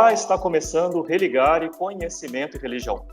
Olá, está começando o Religare Conhecimento e Religião.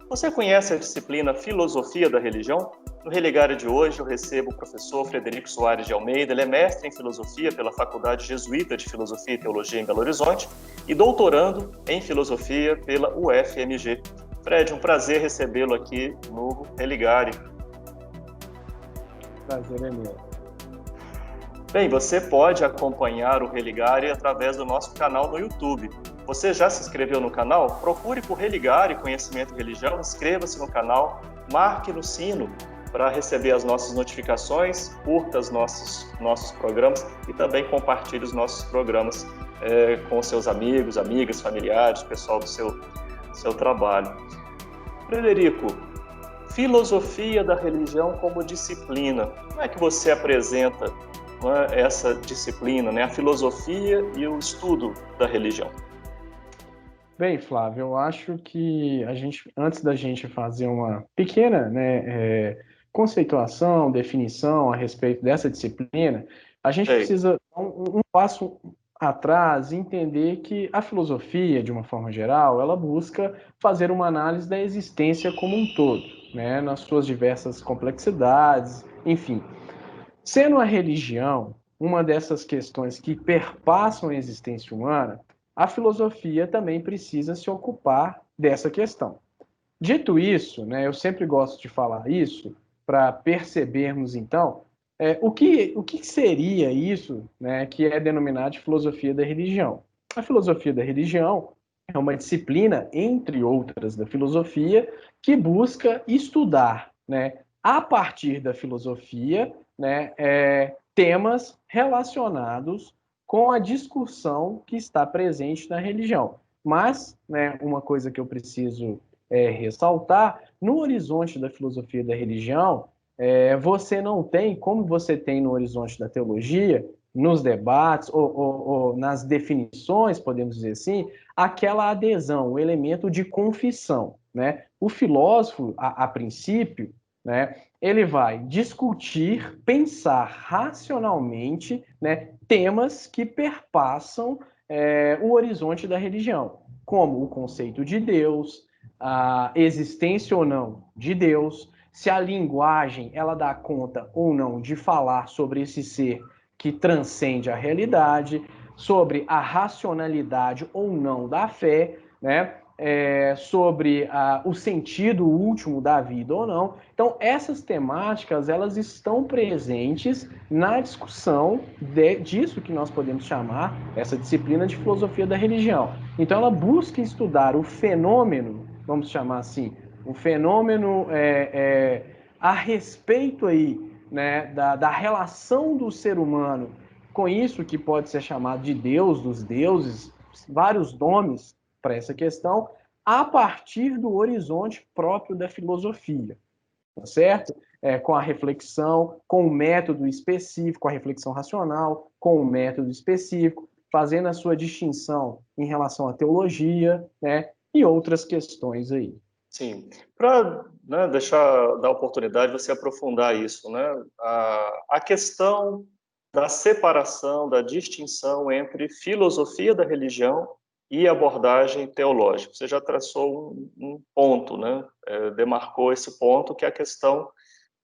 Você conhece a disciplina Filosofia da Religião? No Religare de hoje eu recebo o professor Frederico Soares de Almeida. Ele é mestre em Filosofia pela Faculdade Jesuíta de Filosofia e Teologia em Belo Horizonte e doutorando em Filosofia pela UFMG. Fred, um prazer recebê-lo aqui no Religare. Prazer é meu. Bem, você pode acompanhar o Religare através do nosso canal no YouTube. Você já se inscreveu no canal? Procure por Religare Conhecimento e Religião, inscreva-se no canal, marque no sino para receber as nossas notificações, curta os nossos programas e também compartilhe os nossos programas com seus amigos, amigas, familiares, pessoal do seu trabalho. Frederico, filosofia da religião como disciplina. Como é que você apresenta essa disciplina, a filosofia e o estudo da religião? Bem, Flávio, eu acho que antes da gente fazer uma pequena, conceituação, definição a respeito dessa disciplina, a gente precisa dar um passo atrás e entender que a filosofia, de uma forma geral, ela busca fazer uma análise da existência como um todo, nas suas diversas complexidades, enfim. Sendo a religião uma dessas questões que perpassam a existência humana, a filosofia também precisa se ocupar dessa questão. Dito isso, eu sempre gosto de falar isso para percebermos, então, o que seria isso que é denominado de filosofia da religião. A filosofia da religião é uma disciplina, entre outras, da filosofia, que busca estudar, a partir da filosofia, temas relacionados com a discussão que está presente na religião. Mas, uma coisa que eu preciso ressaltar, no horizonte da filosofia da religião, você não tem, como você tem no horizonte da teologia, nos debates ou nas definições, podemos dizer assim, aquela adesão, o elemento de confissão. O filósofo, a princípio, ele vai discutir, pensar racionalmente temas que perpassam o horizonte da religião, como o conceito de Deus, a existência ou não de Deus, se a linguagem ela dá conta ou não de falar sobre esse ser que transcende a realidade, sobre a racionalidade ou não da fé, sobre o sentido último da vida ou não. Então, essas temáticas, elas estão presentes na discussão disso que nós podemos chamar, essa disciplina de filosofia da religião. Então, ela busca estudar o fenômeno, vamos chamar assim, o fenômeno a respeito aí, da relação do ser humano com isso que pode ser chamado de Deus, dos deuses, vários nomes para essa questão, a partir do horizonte próprio da filosofia, tá certo? Com a reflexão, com o método específico, a reflexão racional, com o método específico, fazendo a sua distinção em relação à teologia, e outras questões aí. Sim, para dar oportunidade de você aprofundar isso, a questão da separação, da distinção entre filosofia da religião e abordagem teológica. Você já traçou um ponto, demarcou esse ponto, que é a questão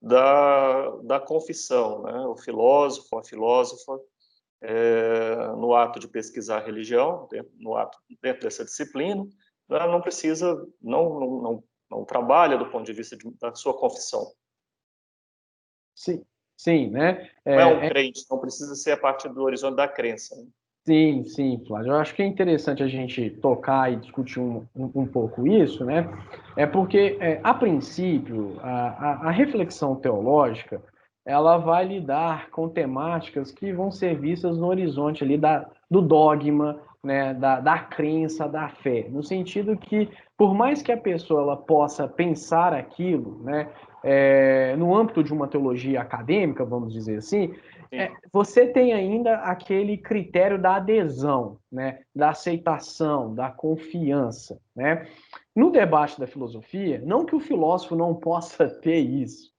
da confissão. O filósofo, a filósofa, no ato de pesquisar a religião, dentro dessa disciplina, não precisa, não trabalha do ponto de vista da sua confissão. Sim, sim, Não é um crente, não precisa ser a partir do horizonte da crença. Sim, sim, Flávio. Eu acho que é interessante a gente tocar e discutir um pouco isso, É porque, a princípio, a reflexão teológica, ela vai lidar com temáticas que vão ser vistas no horizonte ali do dogma, da crença, da fé, no sentido que, por mais que a pessoa ela possa pensar aquilo, no âmbito de uma teologia acadêmica, vamos dizer assim, você tem ainda aquele critério da adesão, da aceitação, da confiança. No debate da filosofia, não que o filósofo não possa ter isso,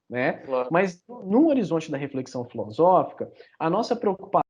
Claro. mas no horizonte da reflexão filosófica, a nossa preocupação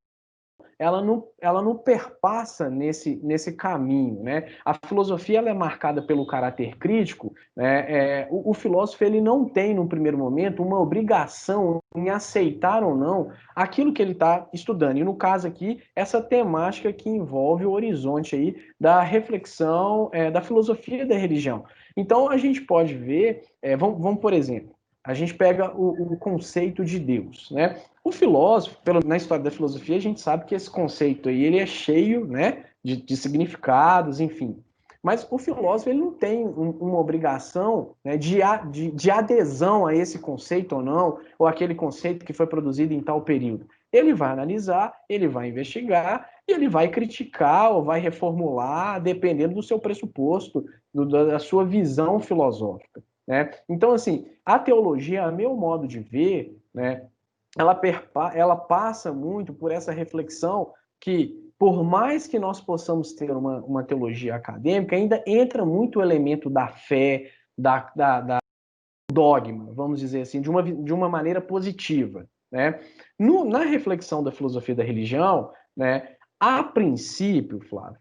ela não perpassa nesse caminho, né? A filosofia ela é marcada pelo caráter crítico, né? O filósofo ele não tem, no primeiro momento, uma obrigação em aceitar ou não aquilo que ele está estudando. E no caso aqui, essa temática que envolve o horizonte aí da reflexão da filosofia da religião. Então a gente pode ver, vamos por exemplo, a gente pega o conceito de Deus, né? O filósofo, na história da filosofia, a gente sabe que esse conceito aí ele é cheio, né, de significados, enfim. Mas o filósofo ele não tem uma obrigação, né, de adesão a esse conceito ou não, ou aquele conceito que foi produzido em tal período. Ele vai analisar, ele vai investigar e ele vai criticar ou vai reformular, dependendo do seu pressuposto, da sua visão filosófica, né? Então, assim, a teologia, a meu modo de ver, né, ela passa muito por essa reflexão que, por mais que nós possamos ter uma teologia acadêmica, ainda entra muito o elemento da fé, da dogma, vamos dizer assim, de uma maneira positiva, né? Na reflexão da filosofia da religião, né, a princípio, Flávio,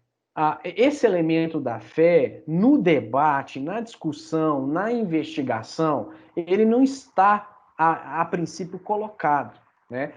esse elemento da fé, no debate, na discussão, na investigação, ele não está, a princípio, colocado, né?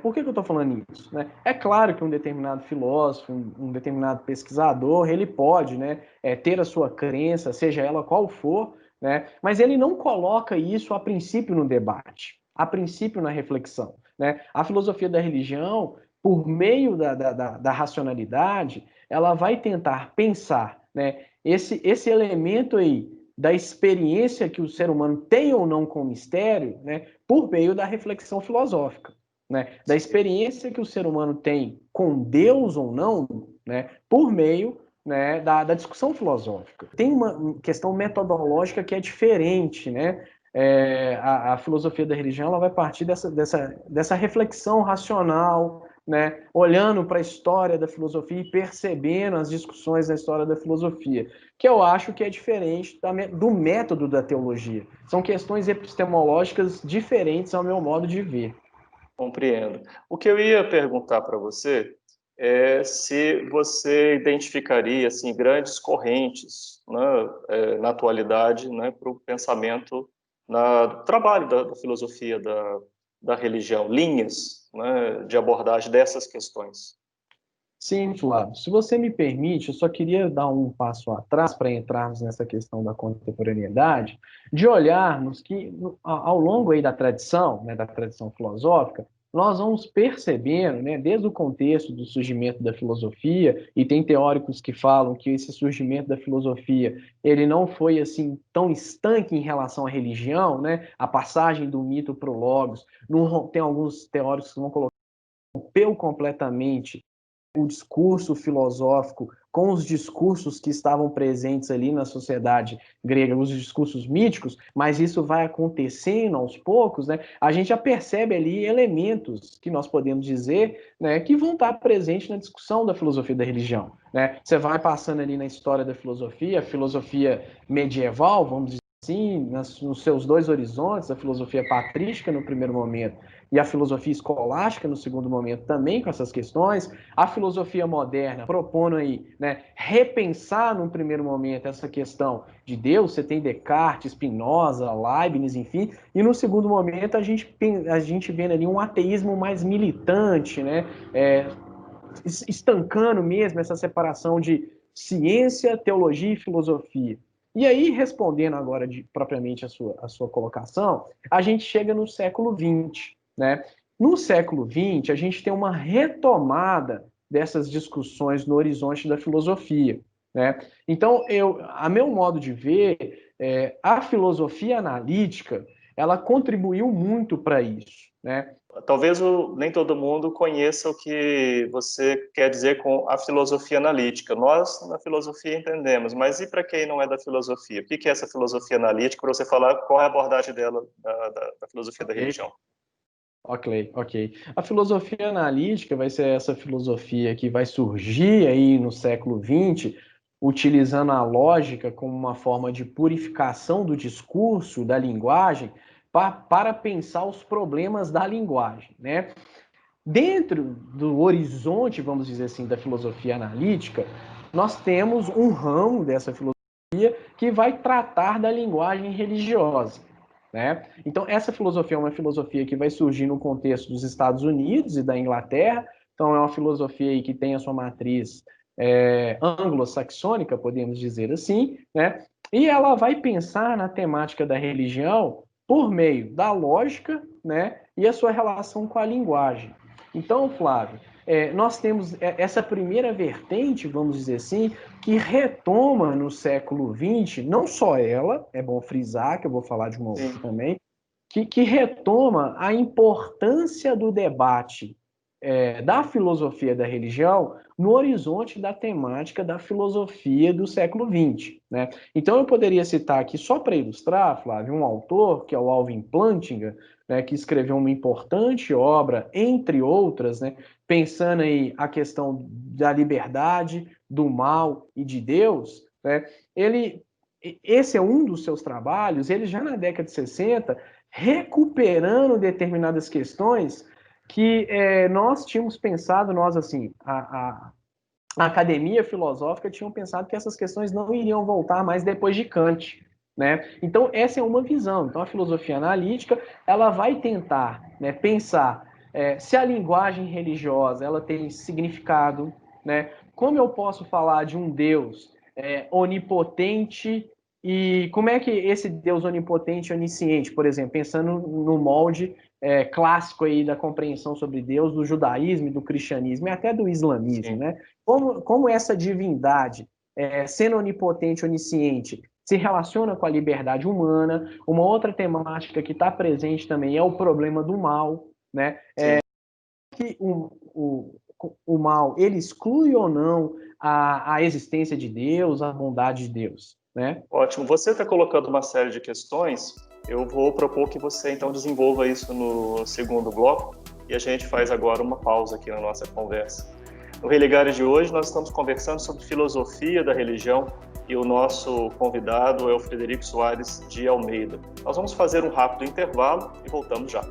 Por que eu estou falando isso? Né? É claro que um determinado filósofo, um determinado pesquisador, ele pode, né, ter a sua crença, seja ela qual for, né? Mas ele não coloca isso a princípio no debate, a princípio na reflexão, né? A filosofia da religião, por meio da racionalidade, ela vai tentar pensar, né, esse elemento aí da experiência que o ser humano tem ou não com o mistério, né, por meio da reflexão filosófica, né, da experiência que o ser humano tem com Deus ou não, né, por meio, né, da discussão filosófica. Tem uma questão metodológica que é diferente, né? A filosofia da religião ela vai partir dessa reflexão racional, né? Olhando para a história da filosofia e percebendo as discussões da história da filosofia, que eu acho que é diferente do método da teologia. São questões epistemológicas diferentes ao meu modo de ver. Compreendo. O que eu ia perguntar para você é se você identificaria assim, grandes correntes, né, na atualidade, né, para o pensamento, do trabalho da filosofia da religião, linhas, né, de abordagem dessas questões. Sim, Flávio. Se você me permite, eu só queria dar um passo atrás para entrarmos nessa questão da contemporaneidade, de olharmos que ao longo aí da tradição, né, da tradição filosófica, nós vamos percebendo, né, desde o contexto do surgimento da filosofia, e tem teóricos que falam que esse surgimento da filosofia, ele não foi assim tão estanque em relação à religião, né, a passagem do mito para o logos, não, tem alguns teóricos que vão colocar rompeu completamente o discurso filosófico com os discursos que estavam presentes ali na sociedade grega, os discursos míticos, mas isso vai acontecendo aos poucos, né? A gente já percebe ali elementos que nós podemos dizer, né, que vão estar presentes na discussão da filosofia da religião, né? Você vai passando ali na história da filosofia, a filosofia medieval, vamos dizer assim, nos seus dois horizontes, a filosofia patrística no primeiro momento e a filosofia escolástica no segundo momento também com essas questões, a filosofia moderna propondo aí, né, repensar num primeiro momento essa questão de Deus, você tem Descartes, Spinoza, Leibniz, enfim, e no segundo momento a gente vê ali um ateísmo mais militante, né, estancando mesmo essa separação de ciência, teologia e filosofia. E aí, respondendo agora propriamente a sua colocação, a gente chega no século XX, né? No século XX, a gente tem uma retomada dessas discussões no horizonte da filosofia, né? Então, a meu modo de ver, a filosofia analítica, ela contribuiu muito para isso, né? Talvez nem todo mundo conheça o que você quer dizer com a filosofia analítica. Nós, na filosofia, entendemos, mas e para quem não é da filosofia? O que é essa filosofia analítica? Para você falar qual é a abordagem dela, da filosofia da Okay. religião. Ok. A filosofia analítica vai ser essa filosofia que vai surgir aí no século XX, utilizando a lógica como uma forma de purificação do discurso, da linguagem, para pensar os problemas da linguagem, né? Dentro do horizonte, vamos dizer assim, da filosofia analítica, nós temos um ramo dessa filosofia que vai tratar da linguagem religiosa, né? Então, essa filosofia é uma filosofia que vai surgir no contexto dos Estados Unidos e da Inglaterra. Então, é uma filosofia aí que tem a sua matriz anglo-saxônica, podemos dizer assim, né? E ela vai pensar na temática da religião por meio da lógica, né? E a sua relação com a linguagem. Então, Flávio, nós temos essa primeira vertente, vamos dizer assim, que retoma no século XX, não só ela, é bom frisar, que eu vou falar de uma outra também, que retoma a importância do debate da filosofia da religião no horizonte da temática da filosofia do século XX, né? Então eu poderia citar aqui, só para ilustrar, Flávio, um autor, que é o Alvin Plantinga, né, que escreveu uma importante obra, entre outras, né, pensando aí a questão da liberdade, do mal e de Deus, né? Esse é um dos seus trabalhos, ele já na década de 60, recuperando determinadas questões que nós tínhamos pensado, nós assim, a academia filosófica tinham pensado que essas questões não iriam voltar mais depois de Kant, né? Então essa é uma visão. Então a filosofia analítica ela vai tentar, né, pensar se a linguagem religiosa ela tem significado, né? Como eu posso falar de um Deus onipotente e como é que esse Deus onipotente, onisciente, por exemplo, pensando no molde clássico aí da compreensão sobre Deus do judaísmo, do cristianismo e até do islamismo, Sim. né? Como essa divindade, sendo onipotente, onisciente, se relaciona com a liberdade humana. Uma outra temática que está presente também é o problema do mal, né? Que o mal, ele exclui ou não a existência de Deus, a bondade de Deus, né? Ótimo. Você está colocando uma série de questões. Eu vou propor que você, então, desenvolva isso no segundo bloco e a gente faz agora uma pausa aqui na nossa conversa. No Religare de hoje, nós estamos conversando sobre filosofia da religião e o nosso convidado é o Frederico Soares de Almeida. Nós vamos fazer um rápido intervalo e voltamos já.